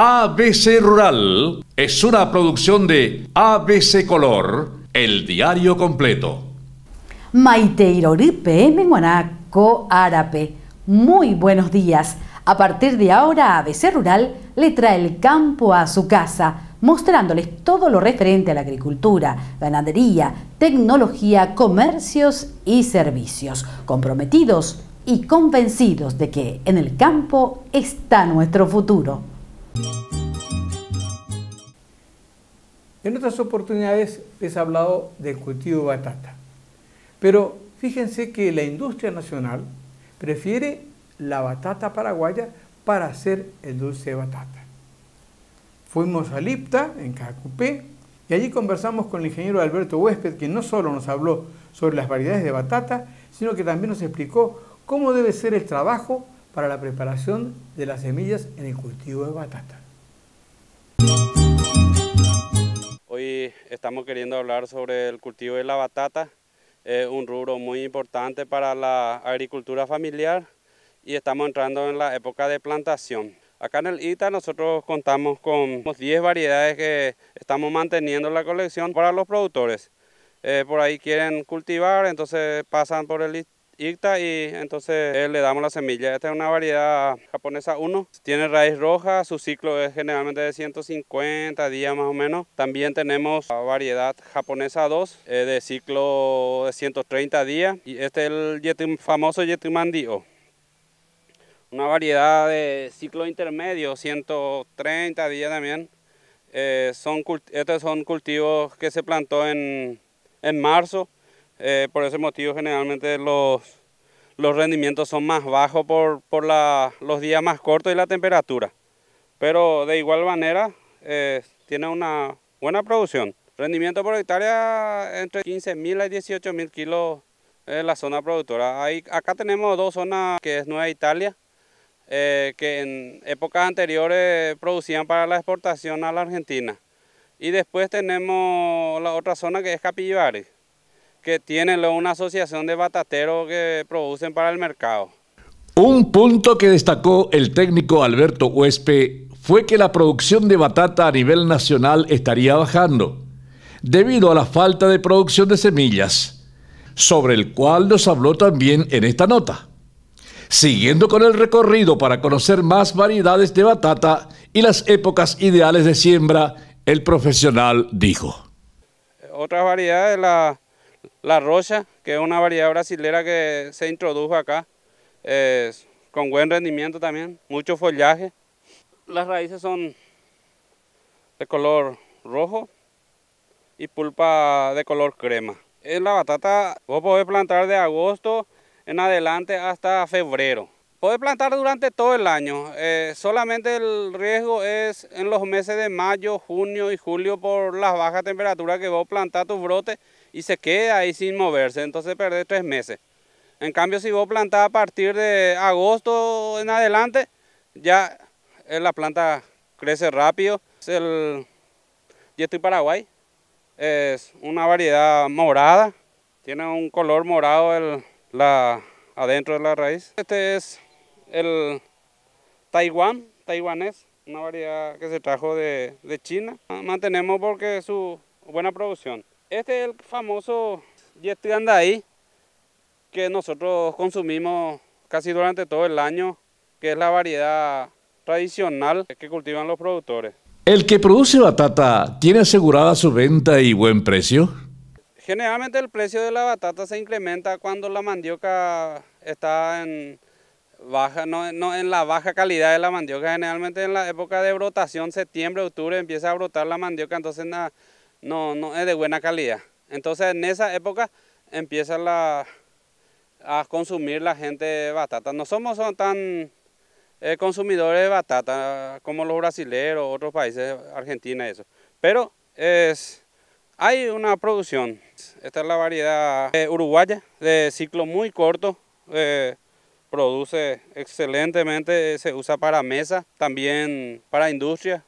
ABC Rural es una producción de ABC Color, el diario completo. Maiteiroripe, Menguanaco, Árape. Muy buenos días. A partir de ahora, ABC Rural le trae el campo a su casa, mostrándoles todo lo referente a la agricultura, ganadería, tecnología, comercios y servicios, comprometidos y convencidos de que en el campo está nuestro futuro. En otras oportunidades les he hablado del cultivo de batata, pero fíjense que la industria nacional prefiere la batata paraguaya para hacer el dulce de batata. Fuimos a Lipta, en Cacupé, y allí conversamos con el ingeniero Alberto Huésped, que no solo nos habló sobre las variedades de batata, sino que también nos explicó cómo debe ser el trabajo para la preparación de las semillas en el cultivo de batata. Hoy estamos queriendo hablar sobre el cultivo de la batata, un rubro muy importante para la agricultura familiar y estamos entrando en la época de plantación. Acá en el ITA nosotros contamos con 10 variedades que estamos manteniendo en la colección para los productores. Por ahí quieren cultivar, entonces pasan por el ITA y entonces le damos la semilla. Esta es una variedad japonesa 1, tiene raíz roja, su ciclo es generalmente de 150 días más o menos. También tenemos la variedad japonesa 2 de ciclo de 130 días y este es el famoso Yetumandio. Una variedad de ciclo intermedio, 130 días también. Estos son cultivos que se plantó en marzo. Por ese motivo generalmente los rendimientos son más bajos por los días más cortos y la temperatura. Pero de igual manera tiene una buena producción. Rendimiento por hectárea entre 15.000 y 18.000 kilos en la zona productora. Acá tenemos dos zonas, que es Nueva Italia, que en épocas anteriores producían para la exportación a la Argentina. Y después tenemos la otra zona que es Capillivari, que tiene una asociación de batateros que producen para el mercado. Un punto que destacó el técnico Alberto Huésped fue que la producción de batata a nivel nacional estaría bajando, debido a la falta de producción de semillas, sobre el cual nos habló también en esta nota. Siguiendo con el recorrido para conocer más variedades de batata y las épocas ideales de siembra, el profesional dijo. Otras variedades, la rocha, que es una variedad brasilera que se introdujo acá, con buen rendimiento también, mucho follaje. Las raíces son de color rojo y pulpa de color crema. En la batata vos podés plantar de agosto en adelante hasta febrero. Podés plantar durante todo el año, solamente el riesgo es en los meses de mayo, junio y julio por las bajas temperaturas, que vos plantás tus brotes y se queda ahí sin moverse, entonces perdés 3 meses. En cambio, si vos plantás a partir de agosto en adelante, ya la planta crece rápido. Es el Yetu Paraguay, es una variedad morada, tiene un color morado adentro de la raíz. Este es el taiwanés, una variedad que se trajo de China. Mantenemos porque es su buena producción. Este es el famoso Yetu Andaí, que nosotros consumimos casi durante todo el año, que es la variedad tradicional que cultivan los productores. ¿El que produce batata tiene asegurada su venta y buen precio? Generalmente el precio de la batata se incrementa cuando la mandioca está en baja, no en la baja calidad de la mandioca. Generalmente en la época de brotación, septiembre, octubre, empieza a brotar la mandioca, entonces no es de buena calidad. Entonces en esa época empieza a consumir la gente batata. No somos tan consumidores de batata como los brasileños, otros países, Argentina y eso. Pero hay una producción. Esta es la variedad uruguaya de ciclo muy corto. Produce excelentemente, se usa para mesa, también para industria,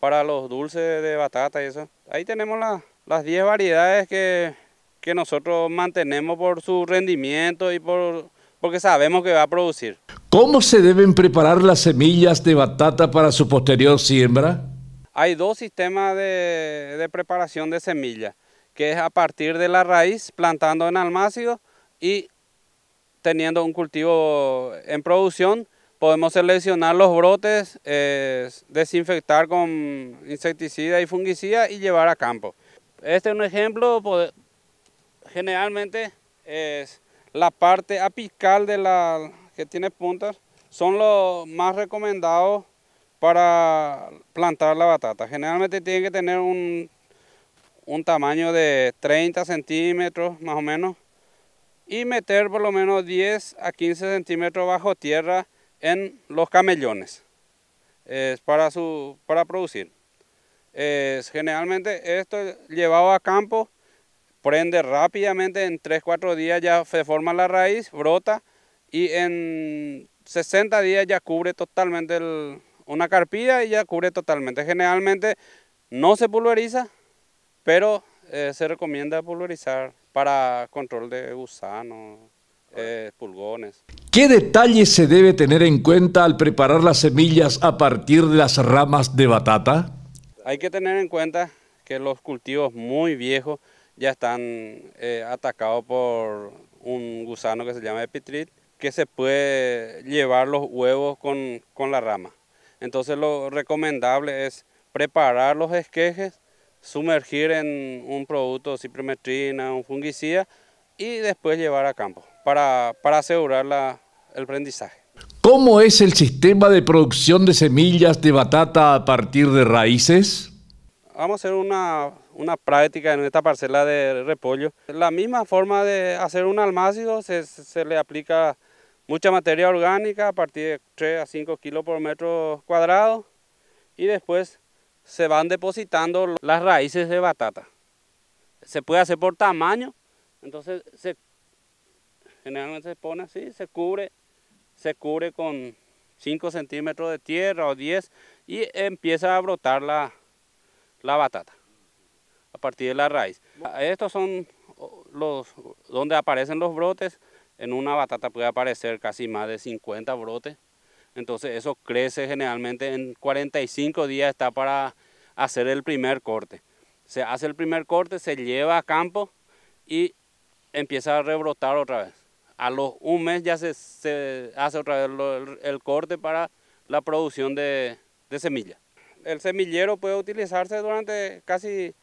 para los dulces de batata y eso. Ahí tenemos las 10 variedades que nosotros mantenemos por su rendimiento y porque sabemos que va a producir. ¿Cómo se deben preparar las semillas de batata para su posterior siembra? Hay dos sistemas de preparación de semillas, que es a partir de la raíz, plantando en almácigo y teniendo un cultivo en producción. Podemos seleccionar los brotes, desinfectar con insecticida y fungicida y llevar a campo. Este es un ejemplo, generalmente es la parte apical que tiene puntas, son los más recomendados para plantar la batata. Generalmente tiene que tener un tamaño de 30 centímetros más o menos y meter por lo menos 10 a 15 centímetros bajo tierra en los camellones para producir. Generalmente esto llevado a campo prende rápidamente, en 3-4 días ya se forma la raíz, brota y en 60 días ya cubre totalmente una carpilla y ya cubre totalmente. Generalmente no se pulveriza, pero se recomienda pulverizar para control de gusanos, pulgones. ¿Qué detalles se debe tener en cuenta al preparar las semillas a partir de las ramas de batata? Hay que tener en cuenta que los cultivos muy viejos ya están atacados por un gusano que se llama epitrit, que se puede llevar los huevos con la rama. Entonces lo recomendable es preparar los esquejes, sumergir en un producto cipermetrina, un fungicida y después llevar a campo para asegurar el aprendizaje. ¿Cómo es el sistema de producción de semillas de batata a partir de raíces? Vamos a hacer una práctica en esta parcela de repollo. La misma forma de hacer un almácigo, se le aplica mucha materia orgánica a partir de 3 a 5 kilos por metro cuadrado y después se van depositando las raíces de batata. Se puede hacer por tamaño, entonces generalmente se pone así, se cubre con 5 centímetros de tierra o 10 y empieza a brotar la batata a partir de la raíz. Estos son donde aparecen los brotes. En una batata puede aparecer casi más de 50 brotes. Entonces eso crece generalmente en 45 días, está para hacer el primer corte. Se hace el primer corte, se lleva a campo y empieza a rebrotar otra vez. A los un mes ya se hace otra vez el corte para la producción de semillas. El semillero puede utilizarse durante casi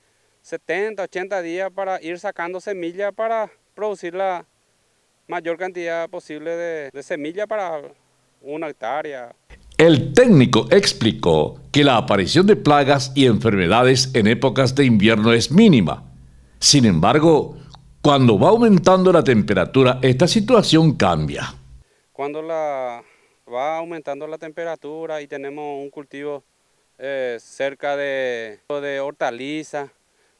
70, 80 días para ir sacando semillas para producir la mayor cantidad posible de semillas para 1 hectárea. El técnico explicó que la aparición de plagas y enfermedades en épocas de invierno es mínima. Sin embargo, cuando va aumentando la temperatura, esta situación cambia. Cuando va aumentando la temperatura y tenemos un cultivo cerca de hortalizas,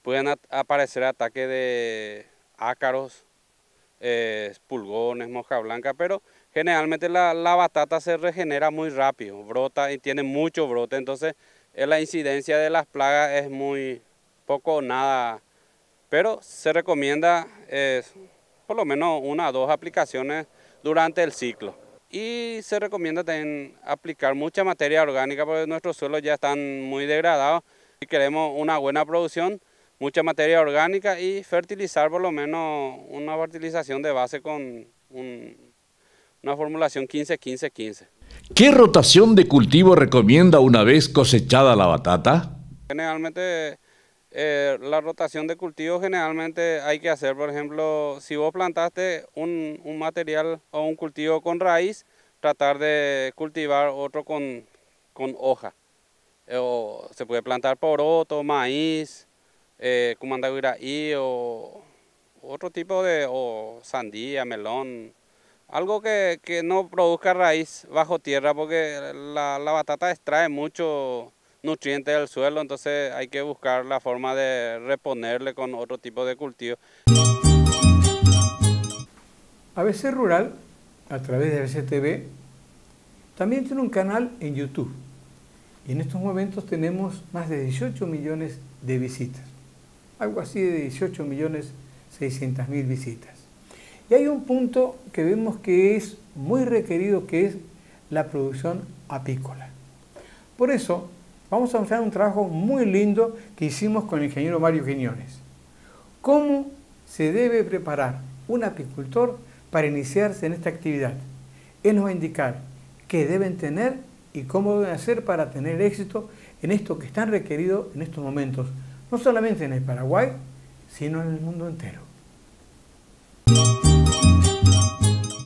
pueden aparecer ataques de ácaros, pulgones, mosca blanca, pero generalmente la batata se regenera muy rápido, brota y tiene mucho brote, entonces la incidencia de las plagas es muy poco o nada, pero se recomienda por lo menos 1 o 2 aplicaciones durante el ciclo. Y se recomienda también aplicar mucha materia orgánica porque nuestros suelos ya están muy degradados. Si queremos una buena producción, mucha materia orgánica y fertilizar por lo menos una fertilización de base con una formulación 15-15-15. ¿Qué rotación de cultivo recomienda una vez cosechada la batata? Generalmente la rotación de cultivo generalmente hay que hacer, por ejemplo, si vos plantaste un material o un cultivo con raíz, tratar de cultivar otro con hoja. O se puede plantar poroto, maíz, cumandaguiraí o otro tipo o sandía, melón. Algo que no produzca raíz bajo tierra porque la batata extrae mucho nutrientes del suelo, entonces hay que buscar la forma de reponerle con otro tipo de cultivo. ABC Rural, a través de ABC TV, también tiene un canal en YouTube. Y en estos momentos tenemos más de 18 millones de visitas. Algo así de 18.600.000 visitas. Y hay un punto que vemos que es muy requerido, que es la producción apícola. Por eso, vamos a mostrar un trabajo muy lindo que hicimos con el ingeniero Mario Quiñones. ¿Cómo se debe preparar un apicultor para iniciarse en esta actividad? Él nos va a indicar qué deben tener y cómo deben hacer para tener éxito en esto que es tan requerido en estos momentos, no solamente en el Paraguay, sino en el mundo entero.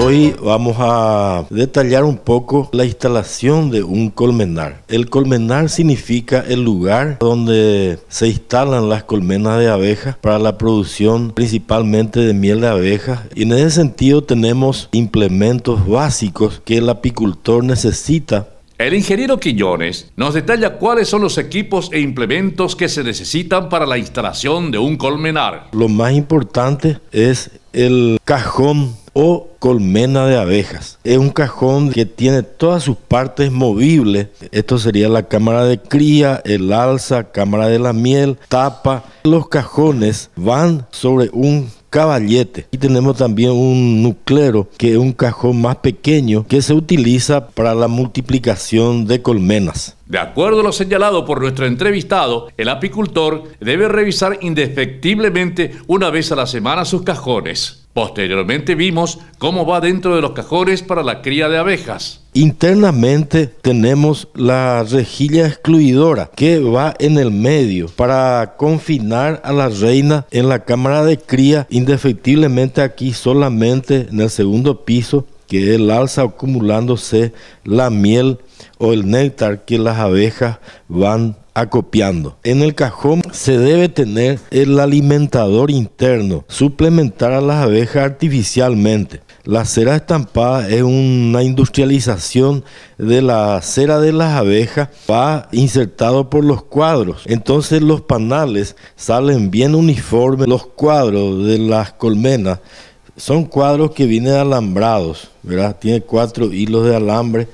Hoy vamos a detallar un poco la instalación de un colmenar. El colmenar significa el lugar donde se instalan las colmenas de abejas para la producción principalmente de miel de abejas. Y en ese sentido tenemos implementos básicos que el apicultor necesita. El ingeniero Quiñones nos detalla cuáles son los equipos e implementos que se necesitan para la instalación de un colmenar. Lo más importante es el cajón o colmena de abejas. Es un cajón que tiene todas sus partes movibles. Esto sería la cámara de cría, el alza, cámara de la miel, tapa. Los cajones van sobre un caballete. Y tenemos también un nuclero, que es un cajón más pequeño que se utiliza para la multiplicación de colmenas. De acuerdo a lo señalado por nuestro entrevistado, el apicultor debe revisar indefectiblemente una vez a la semana sus cajones. Posteriormente vimos cómo va dentro de los cajones para la cría de abejas. Internamente tenemos la rejilla excluidora que va en el medio para confinar a la reina en la cámara de cría. Indefectiblemente aquí solamente en el segundo piso, que es el alza, acumulándose la miel o el néctar que las abejas van acopiando. En el cajón se debe tener el alimentador interno, suplementar a las abejas artificialmente. La cera estampada es una industrialización de la cera de las abejas, va insertado por los cuadros. Entonces los panales salen bien uniformes. Los cuadros de las colmenas son cuadros que vienen alambrados, ¿verdad? Tiene 4 hilos de alambre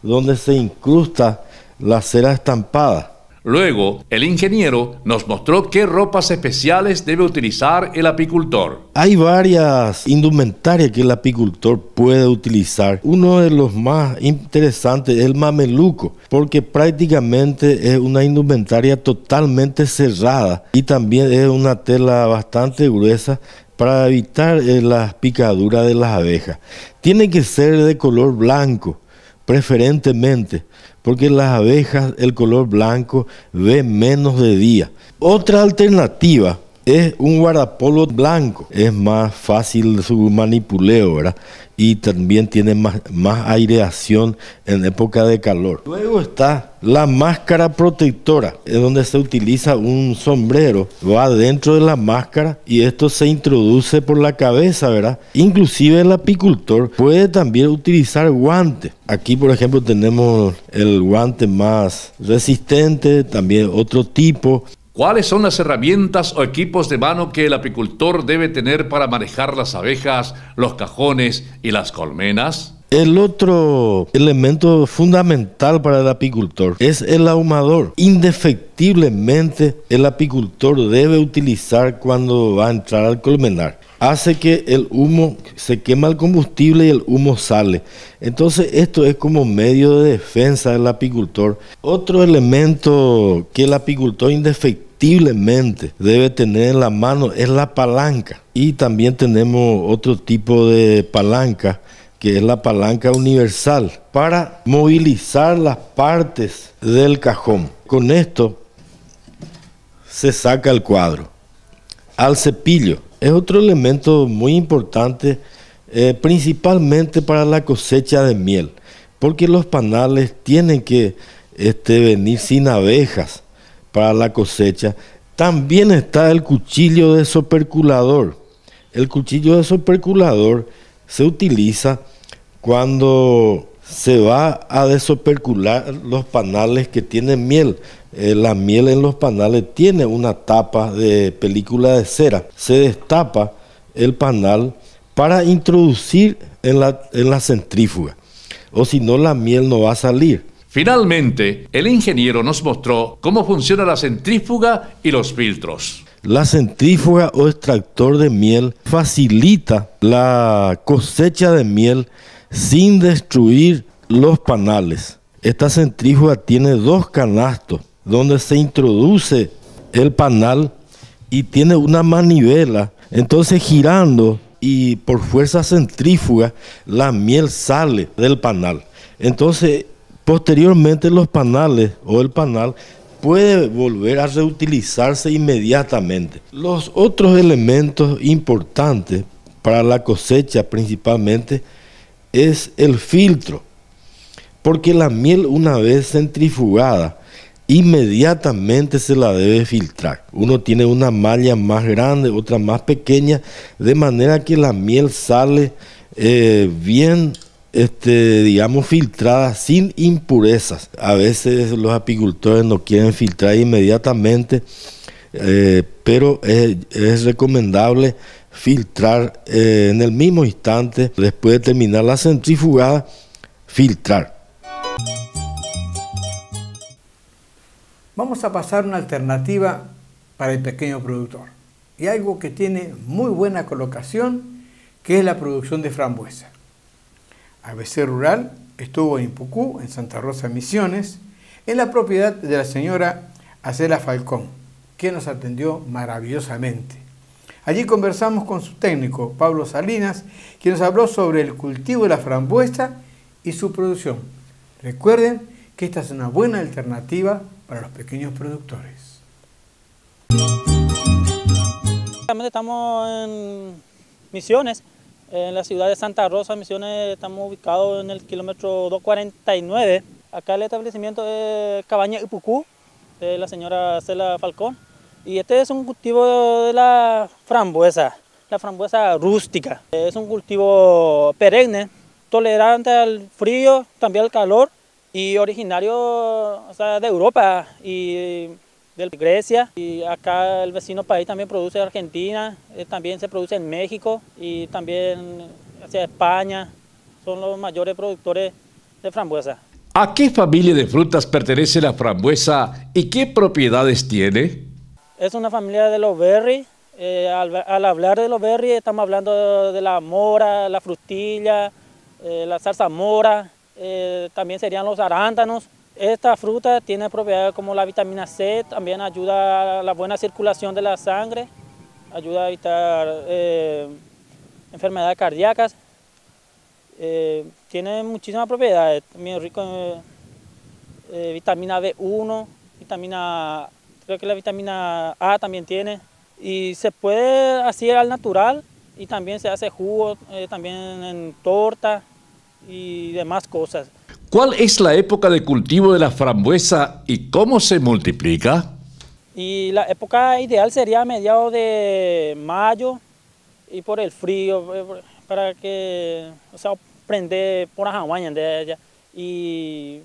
donde se incrusta la cera estampada. Luego, el ingeniero nos mostró qué ropas especiales debe utilizar el apicultor. Hay varias indumentarias que el apicultor puede utilizar. Uno de los más interesantes es el mameluco, porque prácticamente es una indumentaria totalmente cerrada y también es una tela bastante gruesa para evitar las picaduras de las abejas. Tiene que ser de color blanco, preferentemente, porque las abejas el color blanco ve menos de día. Otra alternativa es un guardapolvo blanco, es más fácil su manipuleo, ¿verdad? Y también tiene más aireación en época de calor. Luego está la máscara protectora, es donde se utiliza un sombrero, va dentro de la máscara y esto se introduce por la cabeza, ¿verdad? Inclusive el apicultor puede también utilizar guantes. Aquí, por ejemplo, tenemos el guante más resistente, también otro tipo. ¿Cuáles son las herramientas o equipos de mano que el apicultor debe tener para manejar las abejas, los cajones y las colmenas? El otro elemento fundamental para el apicultor es el ahumador. Indefectiblemente el apicultor debe utilizar cuando va a entrar al colmenar. Hace que el humo, se quema el combustible y el humo sale. Entonces esto es como medio de defensa del apicultor. Otro elemento que el apicultor indefectiblemente debe tener en la mano es la palanca. Y también tenemos otro tipo de palanca, que es la palanca universal, para movilizar las partes del cajón. Con esto se saca el cuadro. Al cepillo es otro elemento muy importante, principalmente para la cosecha de miel, porque los panales tienen que venir sin abejas para la cosecha. También está el cuchillo de soperculador. El cuchillo de soperculador se utiliza cuando se va a desopercular los panales que tienen miel. La miel en los panales tiene una tapa de película de cera. Se destapa el panal para introducir en la centrífuga, o si no la miel no va a salir. Finalmente, el ingeniero nos mostró cómo funciona la centrífuga y los filtros. La centrífuga o extractor de miel facilita la cosecha de miel sin destruir los panales. Esta centrífuga tiene 2 canastos donde se introduce el panal y tiene una manivela. Entonces, girando y por fuerza centrífuga, la miel sale del panal. Entonces, posteriormente los panales o el panal puede volver a reutilizarse inmediatamente. Los otros elementos importantes para la cosecha principalmente es el filtro, porque la miel, una vez centrifugada, inmediatamente se la debe filtrar. Uno tiene una malla más grande, otra más pequeña, de manera que la miel sale bien, digamos, filtrada, sin impurezas. A veces los apicultores no quieren filtrar inmediatamente, pero es recomendable filtrar en el mismo instante, después de terminar la centrifugada, filtrar. Vamos a pasar a una alternativa para el pequeño productor y algo que tiene muy buena colocación, que es la producción de frambuesa. ABC Rural estuvo en Pucú, en Santa Rosa, Misiones, en la propiedad de la señora Acela Falcón, que nos atendió maravillosamente. Allí conversamos con su técnico, Pablo Salinas, quien nos habló sobre el cultivo de la frambuesa y su producción. Recuerden que esta es una buena alternativa para los pequeños productores. Estamos en Misiones, en la ciudad de Santa Rosa, Misiones. Estamos ubicados en el kilómetro 249. Acá el establecimiento es Cabaña Ipucú, de la señora Cela Falcón. Y este es un cultivo de la frambuesa rústica. Es un cultivo perenne, tolerante al frío, también al calor, y originario, o sea, de Europa y de Grecia. Y acá el vecino país también produce Argentina, también se produce en México y también hacia España. Son los mayores productores de frambuesa. ¿A qué familia de frutas pertenece la frambuesa y qué propiedades tiene? Es una familia de los berries. Al hablar de los berries estamos hablando de la mora, la frutilla, la zarzamora, también serían los arándanos. Esta fruta tiene propiedades como la vitamina C, también ayuda a la buena circulación de la sangre, ayuda a evitar enfermedades cardíacas. Tiene muchísimas propiedades, también rico en vitamina B1, creo que la vitamina A también tiene. Y se puede hacer al natural y también se hace jugo, también en torta y demás cosas. ¿Cuál es la época de cultivo de la frambuesa y cómo se multiplica? Y la época ideal sería a mediados de mayo y por el frío, para que, o sea, prender por las hawaiian de ella. Y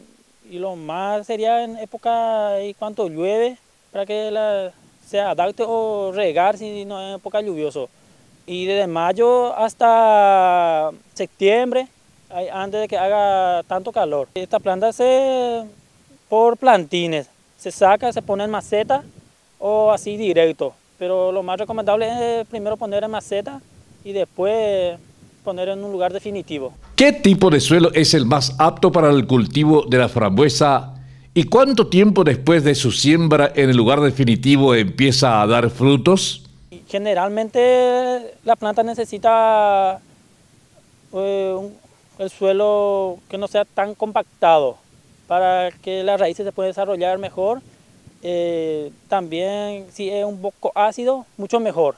lo más sería en época y cuando llueve, para que se adapte o regar si no es época lluviosa. Y desde mayo hasta septiembre, antes de que haga tanto calor. Esta planta por plantines, se saca, se pone en maceta o así directo, pero lo más recomendable es primero poner en maceta y después poner en un lugar definitivo. ¿Qué tipo de suelo es el más apto para el cultivo de la frambuesa y cuánto tiempo después de su siembra en el lugar definitivo empieza a dar frutos? Generalmente la planta necesita el suelo que no sea tan compactado para que las raíces se puedan desarrollar mejor. También si es un poco ácido, mucho mejor.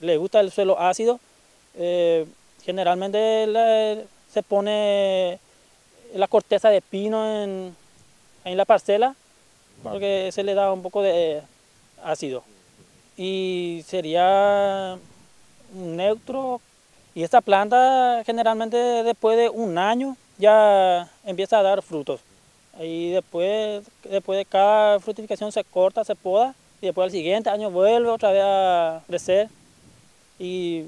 Le gusta el suelo ácido. Generalmente se pone la corteza de pino en la parcela porque se le da un poco de ácido. Y sería neutro. Y esta planta generalmente después de un año ya empieza a dar frutos. Y después de cada fructificación se corta, se poda y después al siguiente año vuelve otra vez a crecer. Y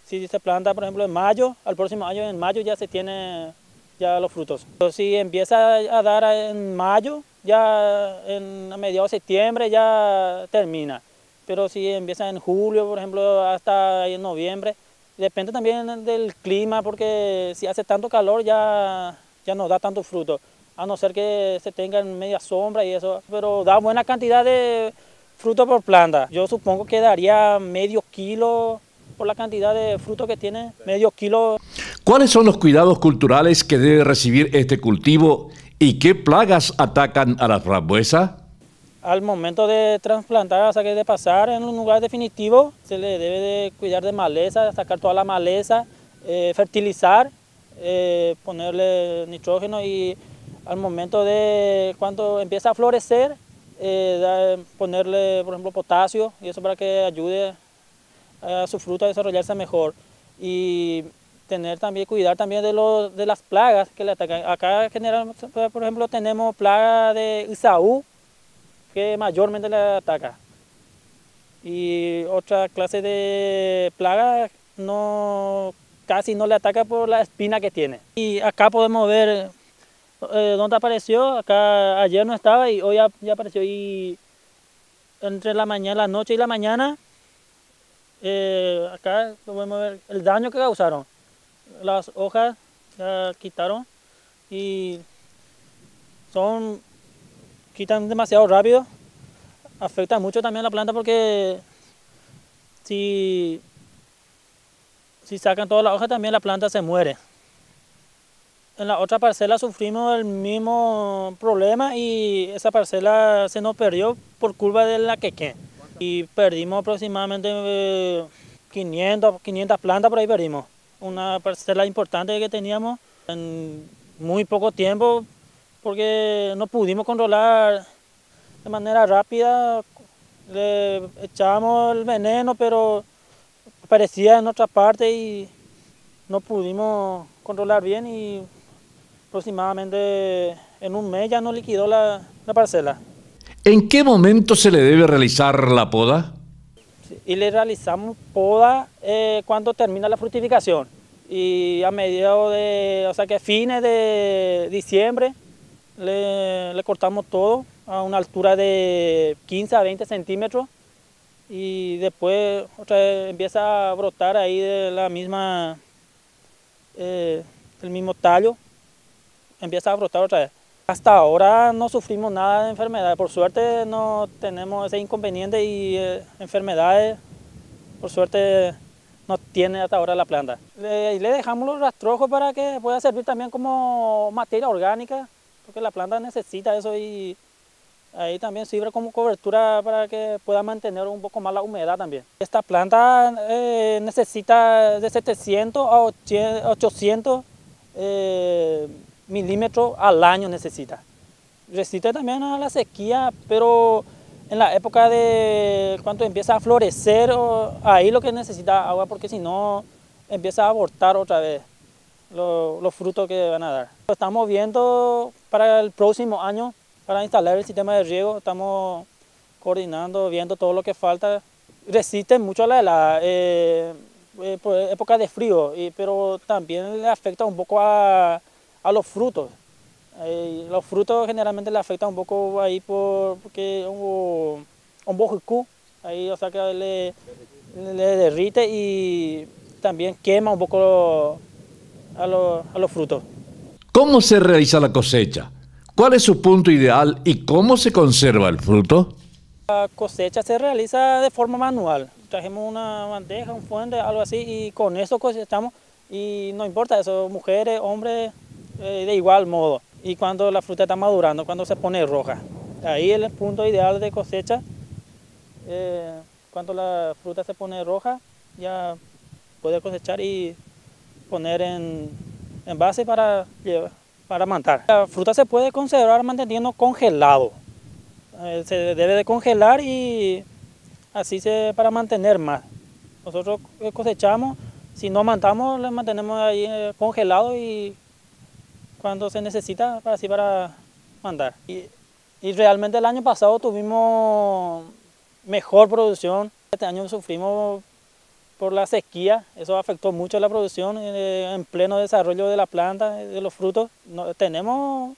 si se planta, por ejemplo, en mayo, al próximo año en mayo ya se tiene ya los frutos. Pero si empieza a dar en mayo, ya a mediados de septiembre ya termina. Pero si empieza en julio, por ejemplo, hasta en noviembre, depende también del clima, porque si hace tanto calor ya ya no da tanto fruto, a no ser que se tenga en media sombra y eso, pero da buena cantidad de fruto por planta. Yo supongo que daría medio kilo por la cantidad de fruto que tiene, medio kilo. ¿Cuáles son los cuidados culturales que debe recibir este cultivo y qué plagas atacan a la frambuesa? Al momento de trasplantar, o sea que de pasar en un lugar definitivo, se le debe de cuidar de maleza, sacar toda la maleza, fertilizar, ponerle nitrógeno y al momento de cuando empieza a florecer, ponerle por ejemplo potasio y eso para que ayude a su fruto a desarrollarse mejor. Y cuidar también de las plagas que le atacan. Acá generalmente, por ejemplo, tenemos plaga de Isaú, que mayormente le ataca. Y otra clase de plaga casi no le ataca por la espina que tiene. Y acá podemos ver dónde apareció. Acá ayer no estaba y hoy ya apareció. Y entre la mañana, la noche y la mañana, acá podemos ver el daño que causaron. Las hojas ya quitaron y quitan demasiado rápido, afecta mucho también a la planta porque si sacan toda la hoja también la planta se muere. En la otra parcela sufrimos el mismo problema y esa parcela se nos perdió por culpa de la quequén. Y perdimos aproximadamente 500 plantas, por ahí perdimos. Una parcela importante que teníamos en muy poco tiempo, porque no pudimos controlar de manera rápida, le echábamos el veneno, pero aparecía en otra parte y no pudimos controlar bien y aproximadamente en un mes ya nos liquidó la parcela. ¿En qué momento se le debe realizar la poda? Y le realizamos poda cuando termina la fructificación y a mediados o sea que fines de diciembre, le cortamos todo a una altura de 15 a 20 centímetros y después otra vez empieza a brotar ahí de la misma, el mismo tallo, empieza a brotar otra vez. Hasta ahora no sufrimos nada de enfermedades, por suerte no tenemos ese inconveniente y enfermedades, por suerte no tiene hasta ahora la planta. Le dejamos los rastrojos para que pueda servir también como materia orgánica, porque la planta necesita eso y ahí también sirve como cobertura para que pueda mantener un poco más la humedad también. Esta planta necesita de 700 a 800 milímetros al año necesita. Resiste también a la sequía, pero en la época de cuando empieza a florecer, ahí lo que necesita agua, porque si no empieza a abortar otra vez los frutos que van a dar. Estamos viendo para el próximo año, para instalar el sistema de riego, estamos coordinando, viendo todo lo que falta. Resiste mucho a la helada, por época de frío, pero también le afecta un poco a los frutos. Los frutos generalmente le afectan un poco ahí porque un poco ahí, o sea que le derrite y también quema un poco a los frutos. ¿Cómo se realiza la cosecha? ¿Cuál es su punto ideal y cómo se conserva el fruto? La cosecha se realiza de forma manual. Trajimos una bandeja, un fuente, algo así, y con eso cosechamos. Y no importa eso, mujeres, hombres, de igual modo. Y cuando la fruta está madurando, cuando se pone roja. Ahí es el punto ideal de cosecha. Cuando la fruta se pone roja, ya puede cosechar y poner en envase para mantar. La fruta se puede conservar manteniendo congelado. Se debe de congelar y así para mantener más. Nosotros cosechamos, si no mantamos, lo mantenemos ahí congelado y cuando se necesita para mandar. Y realmente el año pasado tuvimos mejor producción. Este año sufrimos por la sequía, eso afectó mucho la producción en pleno desarrollo de la planta, de los frutos. Tenemos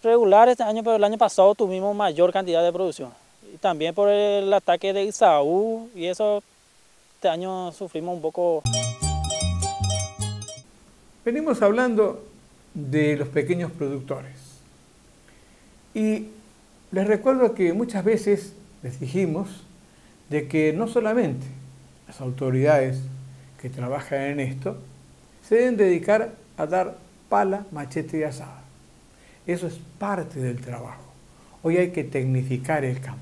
regular este año, pero el año pasado tuvimos mayor cantidad de producción. Y también por el ataque de Isaú y eso, este año sufrimos un poco. Venimos hablando de los pequeños productores. Y les recuerdo que muchas veces les dijimos de que no solamente las autoridades que trabajan en esto se deben dedicar a dar pala, machete y azada. Eso es parte del trabajo. Hoy hay que tecnificar el campo.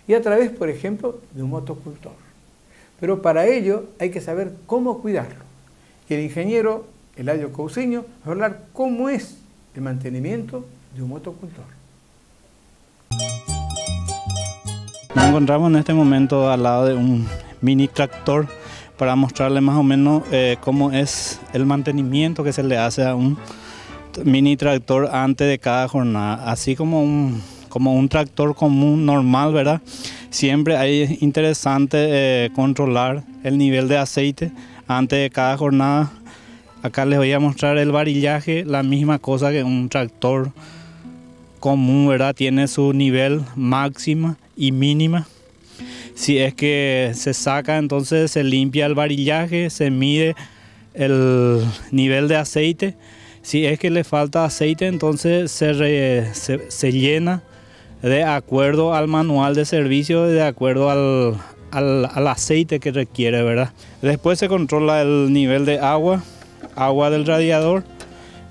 Y a través, por ejemplo, de un motocultor. Pero para ello hay que saber cómo cuidarlo. Y el ingeniero Eladio Cousiño va a hablar cómo es el mantenimiento de un motocultor. Nos encontramos en este momento al lado de un mini tractor para mostrarle más o menos cómo es el mantenimiento que se le hace a un mini tractor antes de cada jornada. Así como un tractor común, normal, ¿verdad? Siempre es interesante controlar el nivel de aceite antes de cada jornada. Acá les voy a mostrar el varillaje, la misma cosa que un tractor común, ¿verdad? Tiene su nivel máxima y mínima. Si es que se saca, entonces se limpia el varillaje, se mide el nivel de aceite. Si es que le falta aceite, entonces se llena de acuerdo al manual de servicio, de acuerdo al aceite que requiere, ¿verdad? Después se controla el nivel de agua del radiador.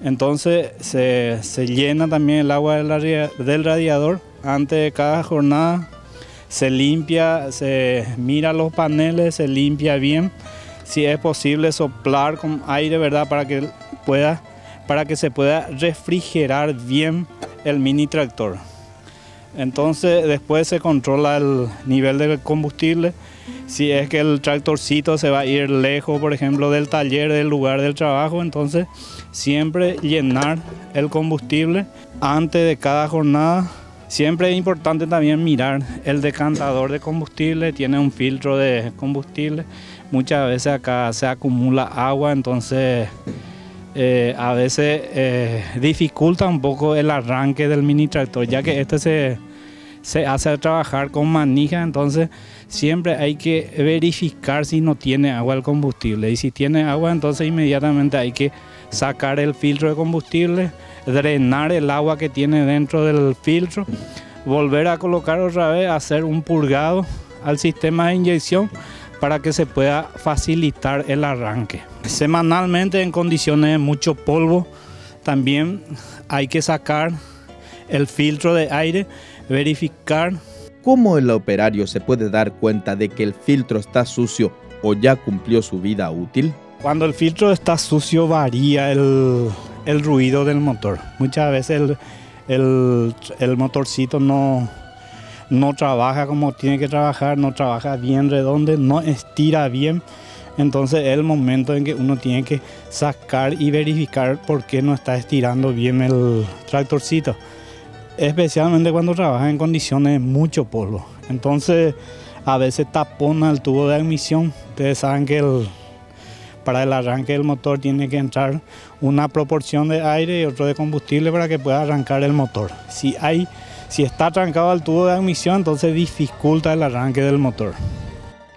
Entonces se llena también el agua del radiador antes de cada jornada. Se limpia, se mira los paneles, se limpia bien. Si es posible soplar con aire, ¿verdad? Para que se pueda refrigerar bien el mini tractor. Entonces después se controla el nivel de combustible. Si es que el tractorcito se va a ir lejos, por ejemplo, del taller, del lugar del trabajo, entonces siempre llenar el combustible antes de cada jornada. Siempre es importante también mirar el decantador de combustible, tiene un filtro de combustible. Muchas veces acá se acumula agua, entonces a veces dificulta un poco el arranque del mini tractor, ya que este se hace trabajar con manija, entonces siempre hay que verificar si no tiene agua el combustible. Y si tiene agua, entonces inmediatamente hay que sacar el filtro de combustible, drenar el agua que tiene dentro del filtro, volver a colocar otra vez, hacer un purgado al sistema de inyección para que se pueda facilitar el arranque. Semanalmente, en condiciones de mucho polvo, también hay que sacar el filtro de aire, verificar. ¿Cómo el operario se puede dar cuenta de que el filtro está sucio o ya cumplió su vida útil? Cuando el filtro está sucio varía el ruido del motor. Muchas veces el motorcito no trabaja como tiene que trabajar, no trabaja bien redondo, no estira bien. Entonces es el momento en que uno tiene que sacar y verificar por qué no está estirando bien el tractorcito. Especialmente cuando trabaja en condiciones de mucho polvo. Entonces a veces tapona el tubo de admisión. Ustedes saben que para el arranque del motor tiene que entrar una proporción de aire y otro de combustible para que pueda arrancar el motor. Si está trancado el tubo de admisión, entonces dificulta el arranque del motor.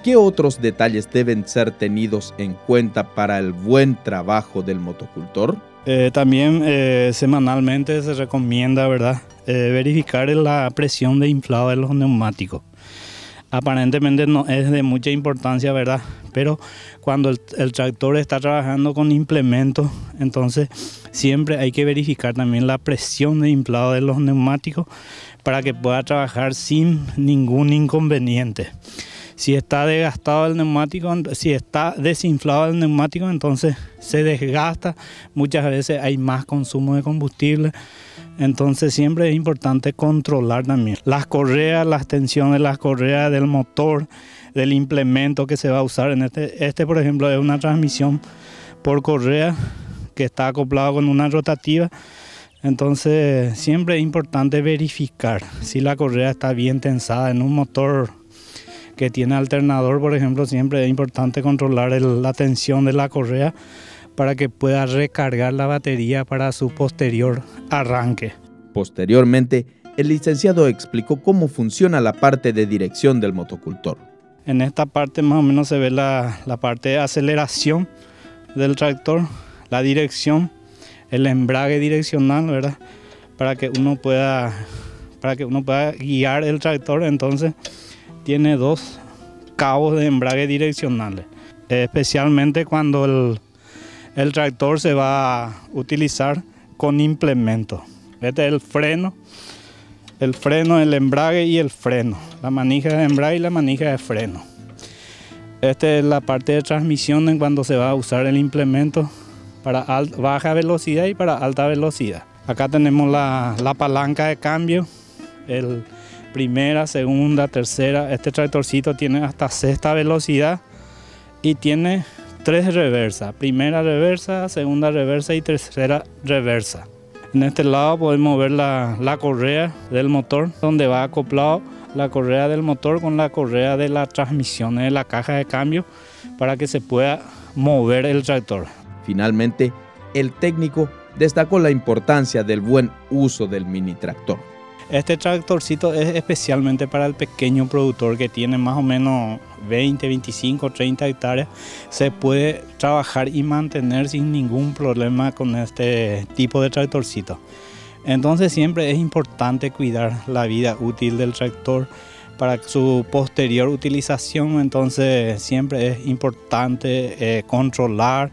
¿Qué otros detalles deben ser tenidos en cuenta para el buen trabajo del motocultor? También semanalmente se recomienda, ¿verdad? Verificar la presión de inflado de los neumáticos. Aparentemente no es de mucha importancia, ¿verdad? Pero cuando el tractor está trabajando con implementos, entonces siempre hay que verificar también la presión de inflado de los neumáticos para que pueda trabajar sin ningún inconveniente. Si está desgastado el neumático, si está desinflado el neumático, entonces se desgasta. Muchas veces hay más consumo de combustible. Entonces siempre es importante controlar también las correas, las tensiones de las correas del motor, del implemento que se va a usar. En este por ejemplo es una transmisión por correa que está acoplado con una rotativa. Entonces siempre es importante verificar si la correa está bien tensada. En un motor que tiene alternador, por ejemplo, siempre es importante controlar la tensión de la correa para que pueda recargar la batería para su posterior arranque. Posteriormente, el licenciado explicó cómo funciona la parte de dirección del motocultor. En esta parte más o menos se ve la parte de aceleración del tractor, la dirección, el embrague direccional, ¿verdad? Para que uno pueda guiar el tractor. Entonces tiene 2 cabos de embrague direccionales, especialmente cuando el tractor se va a utilizar con implemento. Este es el freno, el embrague y el freno, la manija de embrague y la manija de freno. Esta es la parte de transmisión en cuando se va a usar el implemento para baja velocidad y para alta velocidad. Acá tenemos la palanca de cambio, primera, segunda, tercera. Este tractorcito tiene hasta 6ª velocidad y tiene 3 reversas. Primera reversa, segunda reversa y tercera reversa. En este lado podemos ver la correa del motor, donde va acoplado la correa del motor con la correa de la transmisión de la caja de cambio para que se pueda mover el tractor. Finalmente, el técnico destacó la importancia del buen uso del mini tractor. Este tractorcito es especialmente para el pequeño productor que tiene más o menos 20, 25, 30 hectáreas. Se puede trabajar y mantener sin ningún problema con este tipo de tractorcito. Entonces siempre es importante cuidar la vida útil del tractor para su posterior utilización. Entonces siempre es importante controlar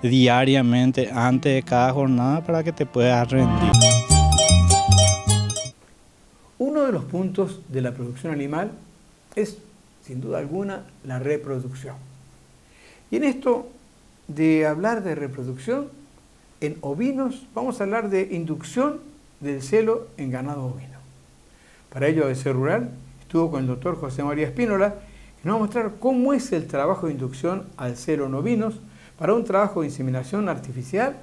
diariamente antes de cada jornada para que te puedas rendir. Uno de los puntos de la producción animal es, sin duda alguna, la reproducción. Y en esto de hablar de reproducción, en ovinos vamos a hablar de inducción del celo en ganado ovino. Para ello, ABC Rural estuvo con el doctor José María Espínola y nos va a mostrar cómo es el trabajo de inducción al celo en ovinos para un trabajo de inseminación artificial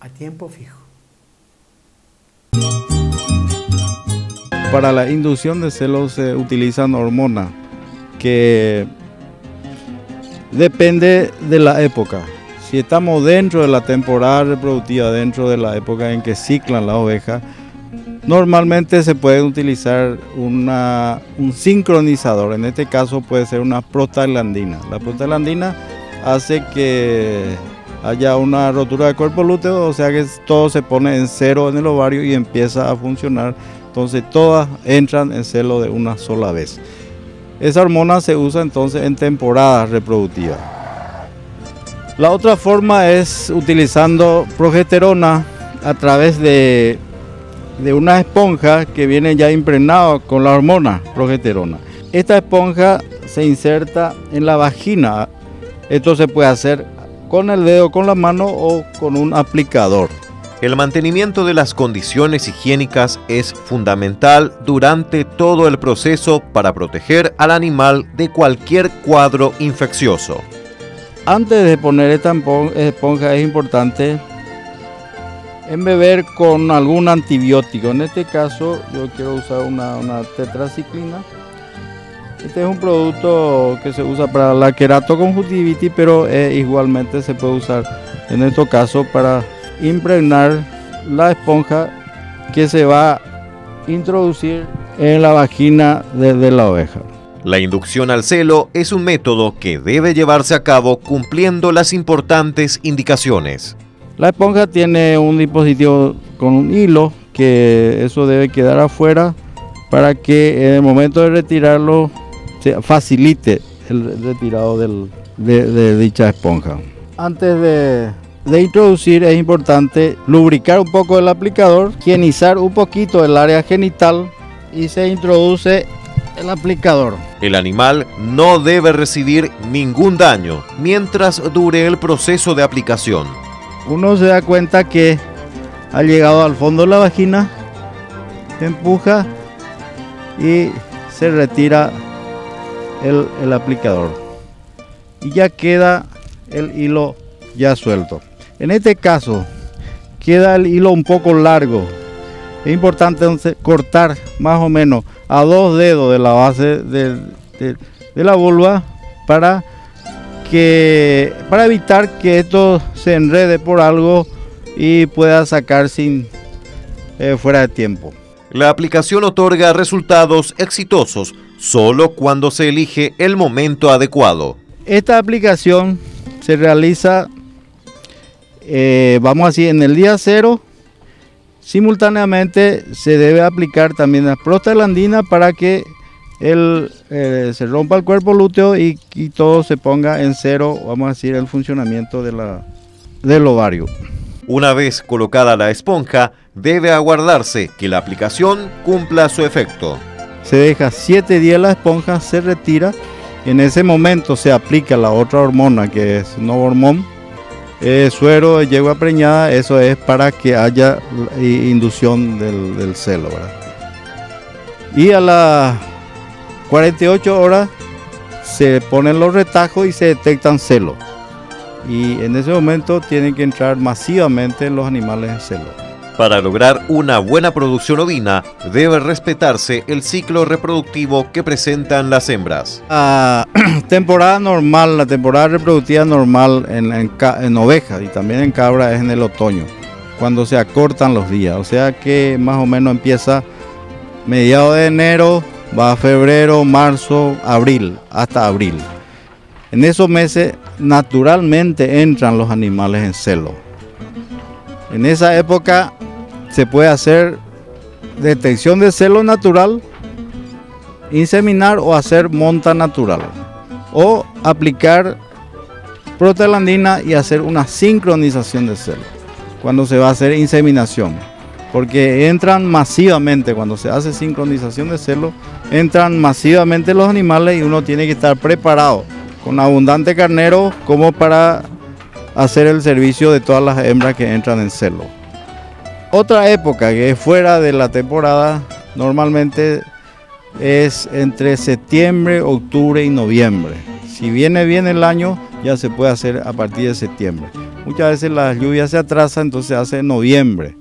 a tiempo fijo. Para la inducción de celos se utilizan hormonas que depende de la época. Si estamos dentro de la temporada reproductiva, dentro de la época en que ciclan las ovejas, normalmente se puede utilizar un sincronizador. En este caso puede ser una prostaglandina. La prostaglandina hace que haya una rotura de cuerpo lúteo, o sea que todo se pone en cero en el ovario y empieza a funcionar. Entonces todas entran en celo de una sola vez. Esa hormona se usa entonces en temporadas reproductivas. La otra forma es utilizando progesterona a través de una esponja que viene ya impregnada con la hormona progesterona. Esta esponja se inserta en la vagina. Esto se puede hacer con el dedo, con la mano o con un aplicador. El mantenimiento de las condiciones higiénicas es fundamental durante todo el proceso para proteger al animal de cualquier cuadro infeccioso. Antes de poner esta esponja es importante embeber con algún antibiótico. En este caso yo quiero usar una tetraciclina. Este es un producto que se usa para la queratoconjuntivitis, pero igualmente se puede usar en este caso para impregnar la esponja que se va a introducir en la vagina de la oveja. La inducción al celo es un método que debe llevarse a cabo cumpliendo las importantes indicaciones. La esponja tiene un dispositivo con un hilo que eso debe quedar afuera para que en el momento de retirarlo se facilite el retirado de dicha esponja. Antes de introducir es importante lubricar un poco el aplicador, higienizar un poquito el área genital y se introduce el aplicador. El animal no debe recibir ningún daño mientras dure el proceso de aplicación. Uno se da cuenta que ha llegado al fondo de la vagina, empuja y se retira el aplicador y ya queda el hilo ya suelto. En este caso queda el hilo un poco largo. Es importante entonces cortar más o menos a 2 dedos de la base de la vulva para evitar que esto se enrede por algo y pueda sacar fuera de tiempo. La aplicación otorga resultados exitosos solo cuando se elige el momento adecuado. Esta aplicación se realiza vamos a decir, en el día 0, simultáneamente se debe aplicar también la prostaglandina para que se rompa el cuerpo lúteo y todo se ponga en 0, vamos a decir, el funcionamiento del ovario. Una vez colocada la esponja, debe aguardarse que la aplicación cumpla su efecto. Se deja 7 días la esponja, se retira. En ese momento se aplica la otra hormona que es Novormón, suero de yegua preñada, eso es para que haya inducción del celo, ¿verdad? Y a las 48 horas se ponen los retajos y se detectan celos. Y en ese momento tienen que entrar masivamente los animales en celo. Para lograr una buena producción ovina, debe respetarse el ciclo reproductivo que presentan las hembras. La temporada normal, la temporada reproductiva normal en ovejas y también en cabra es en el otoño, cuando se acortan los días. O sea que más o menos empieza mediados de enero, va a febrero, marzo, abril, hasta abril. En esos meses naturalmente entran los animales en celo. En esa época se puede hacer detección de celo natural, inseminar o hacer monta natural, o aplicar prostaglandina y hacer una sincronización de celo cuando se va a hacer inseminación, porque entran masivamente, cuando se hace sincronización de celo, entran masivamente los animales y uno tiene que estar preparado con abundante carnero como para hacer el servicio de todas las hembras que entran en celo. Otra época que es fuera de la temporada normalmente es entre septiembre, octubre y noviembre. Si viene bien el año, ya se puede hacer a partir de septiembre. Muchas veces las lluvias se atrasan, entonces se hace en noviembre.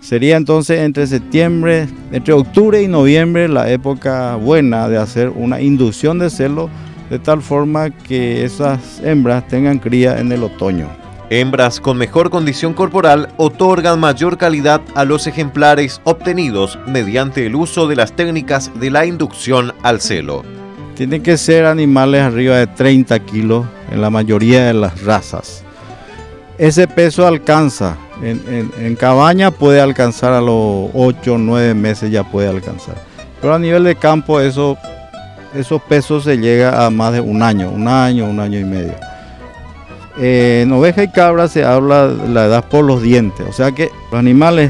Sería entonces entre octubre y noviembre la época buena de hacer una inducción de celo, de tal forma que esas hembras tengan cría en el otoño. Hembras con mejor condición corporal otorgan mayor calidad a los ejemplares obtenidos mediante el uso de las técnicas de la inducción al celo. Tienen que ser animales arriba de 30 kilos en la mayoría de las razas. Ese peso alcanza, en cabaña puede alcanzar a los 8 o 9 meses, ya puede alcanzar. Pero a nivel de campo esos pesos se llega a más de un año y medio. En oveja y cabra se habla de la edad por los dientes, o sea que los animales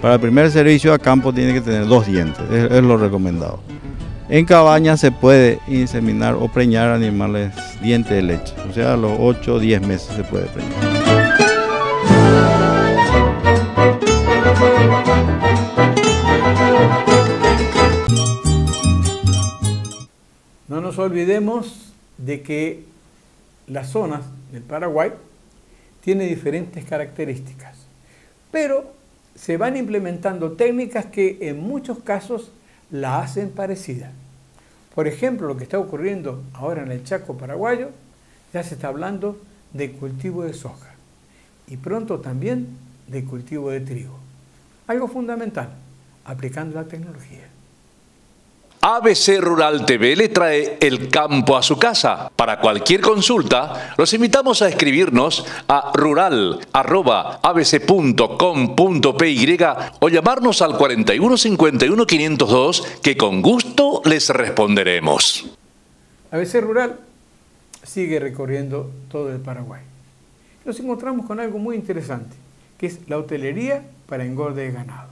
para el primer servicio a campo tienen que tener 2 dientes, es lo recomendado. En cabaña se puede inseminar o preñar animales dientes de leche, o sea a los 8 o 10 meses se puede preñar. No nos olvidemos de que las zonas del Paraguay tienen diferentes características, pero se van implementando técnicas que en muchos casos la hacen parecida. Por ejemplo, lo que está ocurriendo ahora en el Chaco paraguayo, ya se está hablando de cultivo de soja y pronto también de cultivo de trigo. Algo fundamental, aplicando la tecnología. ABC Rural TV le trae el campo a su casa. Para cualquier consulta, los invitamos a escribirnos a rural@abc.com.py o llamarnos al 41 51 502 que con gusto les responderemos. ABC Rural sigue recorriendo todo el Paraguay. Nos encontramos con algo muy interesante, que es la hotelería para engorde de ganado.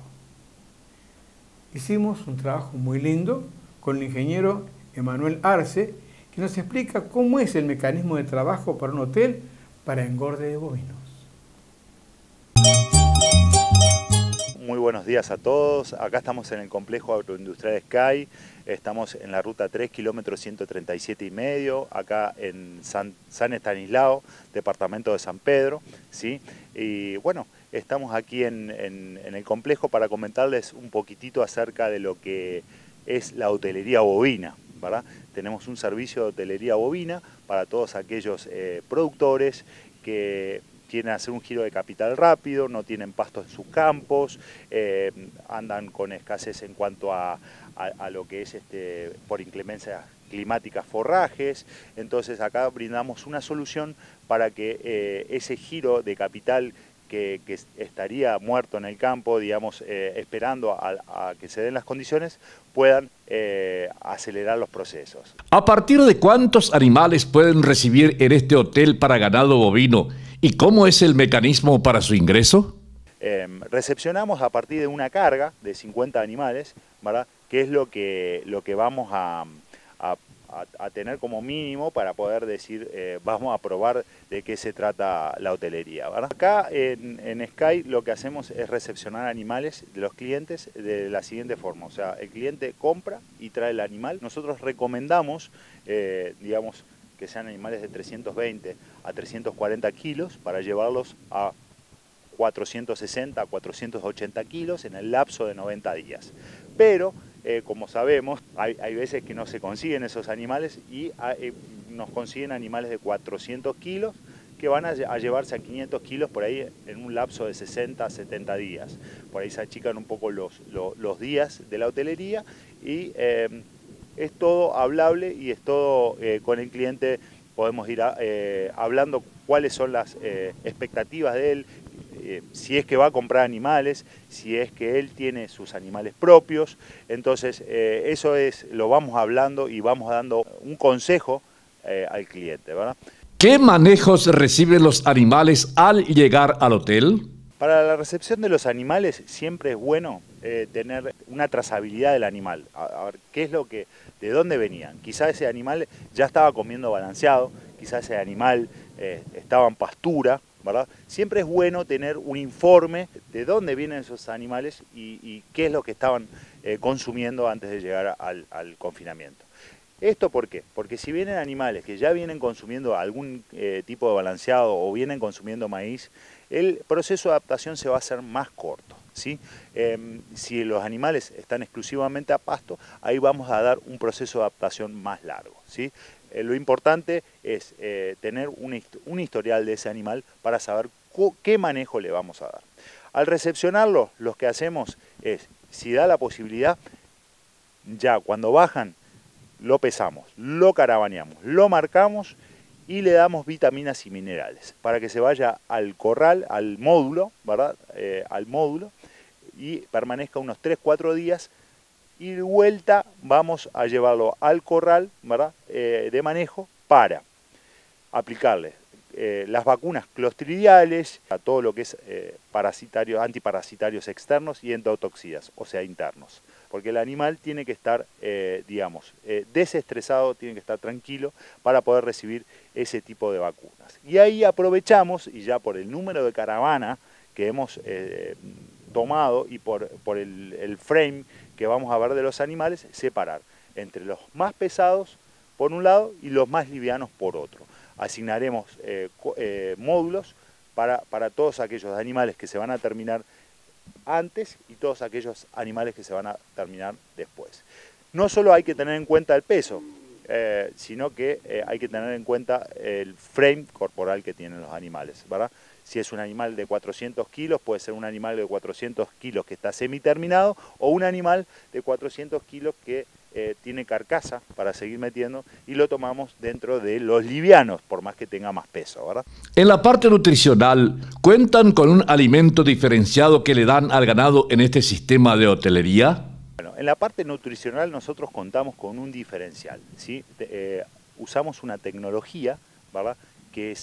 Hicimos un trabajo muy lindo con el ingeniero Emanuel Arce, que nos explica cómo es el mecanismo de trabajo para un hotel para engorde de bovinos. Muy buenos días a todos. Acá estamos en el complejo agroindustrial Sky. Estamos en la ruta 3, kilómetro 137,5, acá en San Estanislao, departamento de San Pedro, ¿sí? Y bueno, estamos aquí en el complejo para comentarles un poquitito acerca de lo que es la hotelería bovina, ¿verdad? Tenemos un servicio de hotelería bovina para todos aquellos productores que quieren hacer un giro de capital rápido, no tienen pasto en sus campos, andan con escasez en cuanto a lo que es por inclemencias climáticas forrajes. Entonces acá brindamos una solución para que ese giro de capital que estaría muerto en el campo, digamos, esperando a que se den las condiciones, puedan acelerar los procesos. ¿A partir de cuántos animales pueden recibir en este hotel para ganado bovino y cómo es el mecanismo para su ingreso? Recepcionamos a partir de una carga de 50 animales, ¿verdad? Que es lo que vamos a tener como mínimo para poder decir, vamos a probar de qué se trata la hotelería, ¿verdad? Acá en Sky lo que hacemos es recepcionar animales de los clientes de la siguiente forma, o sea, el cliente compra y trae el animal. Nosotros recomendamos, digamos, que sean animales de 320 a 340 kilos para llevarlos a 460 a 480 kilos en el lapso de 90 días. Pero, como sabemos, hay veces que no se consiguen esos animales y nos consiguen animales de 400 kilos que van a llevarse a 500 kilos por ahí en un lapso de 60 a 70 días. Por ahí se achican un poco los días de la hotelería y es todo hablable y es todo con el cliente, podemos ir hablando cuáles son las expectativas de él, si es que va a comprar animales, si es que él tiene sus animales propios. Entonces eso lo vamos hablando y vamos dando un consejo al cliente, ¿verdad? ¿Qué manejos reciben los animales al llegar al hotel? Para la recepción de los animales siempre es bueno tener una trazabilidad del animal, a ver qué es de dónde venían. Quizá ese animal ya estaba comiendo balanceado, quizá ese animal estaba en pastura, ¿verdad? Siempre es bueno tener un informe de dónde vienen esos animales y qué es lo que estaban consumiendo antes de llegar al confinamiento. ¿Esto por qué? Porque si vienen animales que ya vienen consumiendo algún tipo de balanceado o vienen consumiendo maíz, el proceso de adaptación se va a hacer más corto, ¿sí? Si los animales están exclusivamente a pasto, ahí vamos a dar un proceso de adaptación más largo, ¿sí? Lo importante es tener un historial de ese animal para saber qué manejo le vamos a dar. Al recepcionarlo, lo que hacemos es, si da la posibilidad, ya cuando bajan, lo pesamos, lo caravaneamos, lo marcamos y le damos vitaminas y minerales para que se vaya al corral, al módulo, ¿verdad? Al módulo y permanezca unos 3-4 días. Y de vuelta vamos a llevarlo al corral, ¿verdad? De manejo para aplicarle las vacunas clostridiales, a todo lo que es antiparasitarios externos y endotoxidas, o sea, internos. Porque el animal tiene que estar, desestresado, tiene que estar tranquilo para poder recibir ese tipo de vacunas. Y ahí aprovechamos, y ya por el número de caravana que hemos tomado y por el frame que vamos a ver de los animales, separar entre los más pesados por un lado y los más livianos por otro. Asignaremos módulos para todos aquellos animales que se van a terminar antes y todos aquellos animales que se van a terminar después. No solo hay que tener en cuenta el peso, sino que hay que tener en cuenta el frame corporal que tienen los animales, ¿verdad? Si es un animal de 400 kilos, puede ser un animal de 400 kilos que está semiterminado o un animal de 400 kilos que tiene carcasa para seguir metiendo y lo tomamos dentro de los livianos, por más que tenga más peso, ¿verdad? En la parte nutricional, ¿cuentan con un alimento diferenciado que le dan al ganado en este sistema de hotelería? Bueno, en la parte nutricional nosotros contamos con un diferencial, ¿sí? Usamos una tecnología, ¿verdad?, que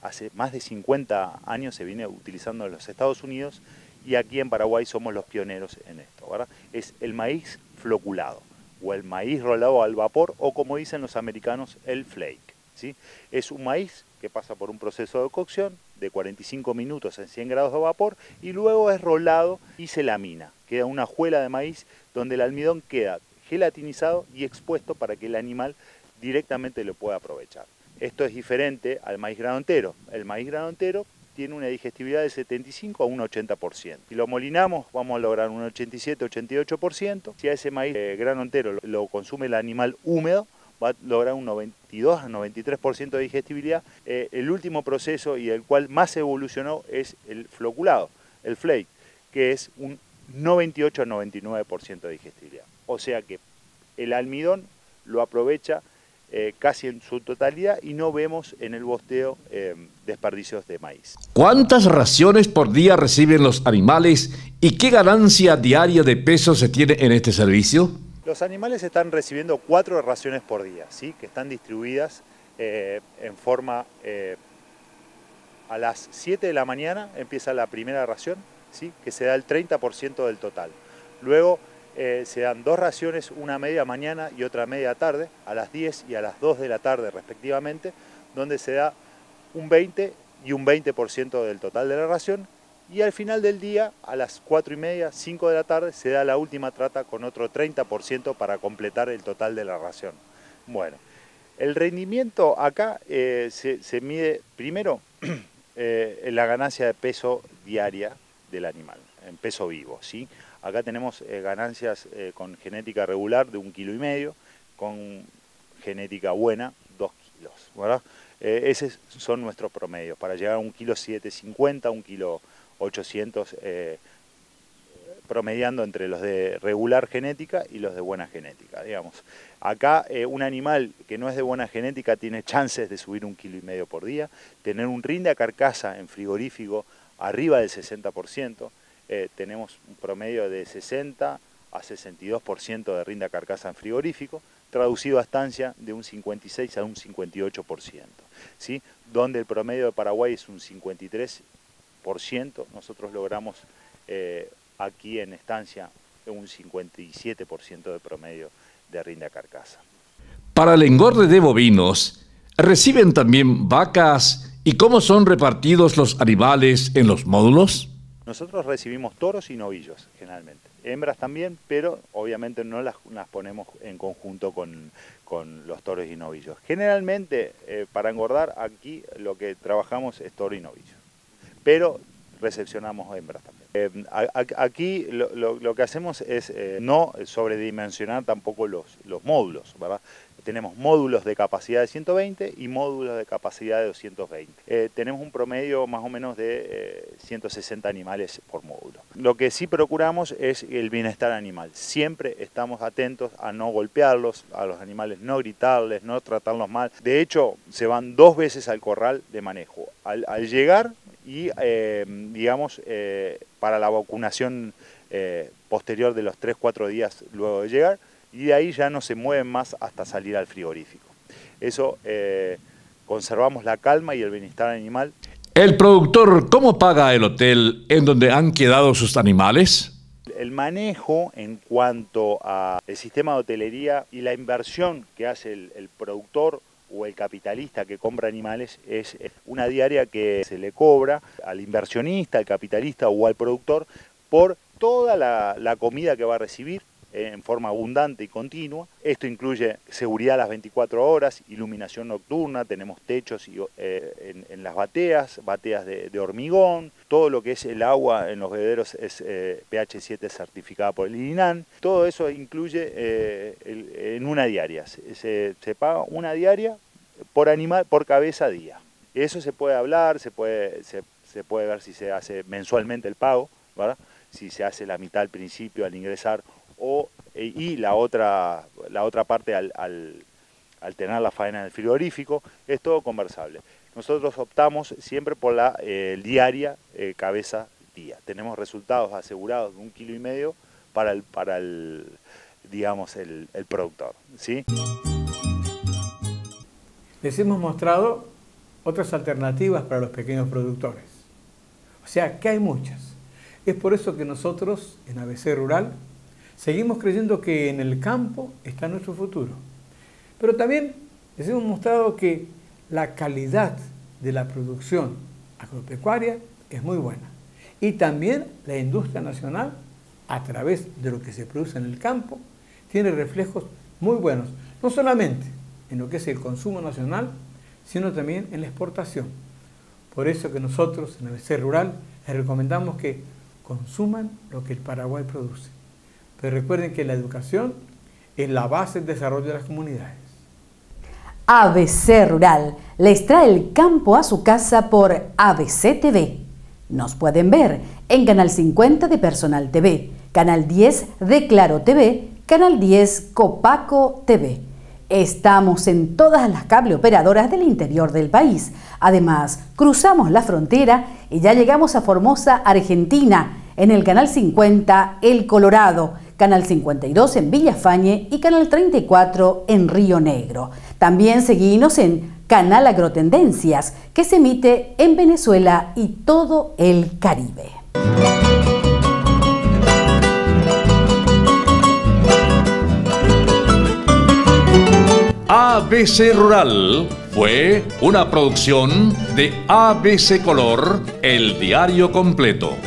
hace más de 50 años se viene utilizando en los Estados Unidos y aquí en Paraguay somos los pioneros en esto, ¿verdad? Es el maíz floculado o el maíz rolado al vapor o, como dicen los americanos, el flake, ¿sí? Es un maíz que pasa por un proceso de cocción de 45 minutos en 100 grados de vapor y luego es rolado y se lamina. Queda una hojuela de maíz donde el almidón queda gelatinizado y expuesto para que el animal directamente lo pueda aprovechar. Esto es diferente al maíz grano entero. El maíz grano entero tiene una digestibilidad de 75 a un 80%. Si lo molinamos vamos a lograr un 87-88%. Si a ese maíz grano entero lo consume el animal húmedo, va a lograr un 92 a 93% de digestibilidad. El último proceso y el cual más evolucionó es el floculado, el flake, que es un 98 a 99% de digestibilidad. O sea que el almidón lo aprovecha casi en su totalidad y no vemos en el bosteo desperdicios de maíz. ¿Cuántas raciones por día reciben los animales y qué ganancia diaria de peso se tiene en este servicio? Los animales están recibiendo 4 raciones por día, ¿sí? Que están distribuidas en forma... a las 7 de la mañana empieza la primera ración, ¿sí? Que se da el 30% del total. Luego se dan 2 raciones, una media mañana y otra media tarde, a las 10 y a las 2 de la tarde respectivamente, donde se da un 20 y un 20% del total de la ración. Y al final del día, a las 4 y media, 5 de la tarde, se da la última trata con otro 30% para completar el total de la ración. Bueno, el rendimiento acá se mide primero en la ganancia de peso diaria del animal, en peso vivo, ¿sí? Acá tenemos ganancias con genética regular de 1,5 kg, con genética buena 2 kilos, ¿verdad? Esos son nuestros promedios, para llegar a 1,750 kg, 1,800 kg, promediando entre los de regular genética y los de buena genética, digamos. Acá un animal que no es de buena genética tiene chances de subir 1,5 kg por día, tener un rinde a carcasa en frigorífico arriba del 60%, tenemos un promedio de 60 a 62% de rinde a carcasa en frigorífico, traducido a estancia de un 56 a un 58%, ¿sí? Donde el promedio de Paraguay es un 53%, nosotros logramos aquí en estancia un 57% de promedio de rinde a carcasa. Para el engorde de bovinos, ¿reciben también vacas y cómo son repartidos los animales en los módulos? Nosotros recibimos toros y novillos generalmente, hembras también, pero obviamente no las ponemos en conjunto con los toros y novillos. Generalmente para engordar aquí lo que trabajamos es toro y novillo, pero recepcionamos hembras también. Aquí lo que hacemos es no sobredimensionar tampoco los módulos, ¿verdad? Tenemos módulos de capacidad de 120 y módulos de capacidad de 220. Tenemos un promedio más o menos de 160 animales por módulo. Lo que sí procuramos es el bienestar animal. Siempre estamos atentos a no golpearlos, a los animales no gritarles, no tratarlos mal. De hecho, se van 2 veces al corral de manejo. Al llegar y, digamos, para la vacunación posterior de los 3-4 días luego de llegar, y de ahí ya no se mueven más hasta salir al frigorífico. Eso conservamos la calma y el bienestar animal. ¿El productor cómo paga el hotel en donde han quedado sus animales? El manejo en cuanto al sistema de hotelería y la inversión que hace el productor o el capitalista que compra animales es una diaria que se le cobra al inversionista, al capitalista o al productor por toda la comida que va a recibir en forma abundante y continua. Esto incluye seguridad a las 24 horas, iluminación nocturna, tenemos techos en las bateas de hormigón, todo lo que es el agua en los bebederos es pH 7 certificada por el INAN. Todo eso incluye en una diaria, se paga una diaria por animal, por cabeza día. Eso se puede hablar, se puede ver si se hace mensualmente el pago, ¿verdad? Si se hace la mitad al principio al ingresar, y la otra parte al tener la faena en el frigorífico, es todo conversable. Nosotros optamos siempre por la diaria cabeza día. Tenemos resultados asegurados de 1,5 kg para el productor, ¿sí? Les hemos mostrado otras alternativas para los pequeños productores. O sea, que hay muchas. Es por eso que nosotros en ABC Rural seguimos creyendo que en el campo está nuestro futuro. Pero también les hemos mostrado que la calidad de la producción agropecuaria es muy buena. Y también la industria nacional, a través de lo que se produce en el campo, tiene reflejos muy buenos. No solamente en lo que es el consumo nacional, sino también en la exportación. Por eso que nosotros en ABC Rural les recomendamos que consuman lo que el Paraguay produce. Pero recuerden que la educación es la base del desarrollo de las comunidades. ABC Rural les trae el campo a su casa por ABC TV. Nos pueden ver en Canal 50 de Personal TV, Canal 10 de Claro TV, Canal 10 Copaco TV. Estamos en todas las cableoperadoras del interior del país. Además, cruzamos la frontera y ya llegamos a Formosa, Argentina, en el canal 50 El Colorado, canal 52 en Villafañe y canal 34 en Río Negro. También seguimos en Canal Agrotendencias, que se emite en Venezuela y todo el Caribe. ABC Rural fue una producción de ABC Color, el diario completo.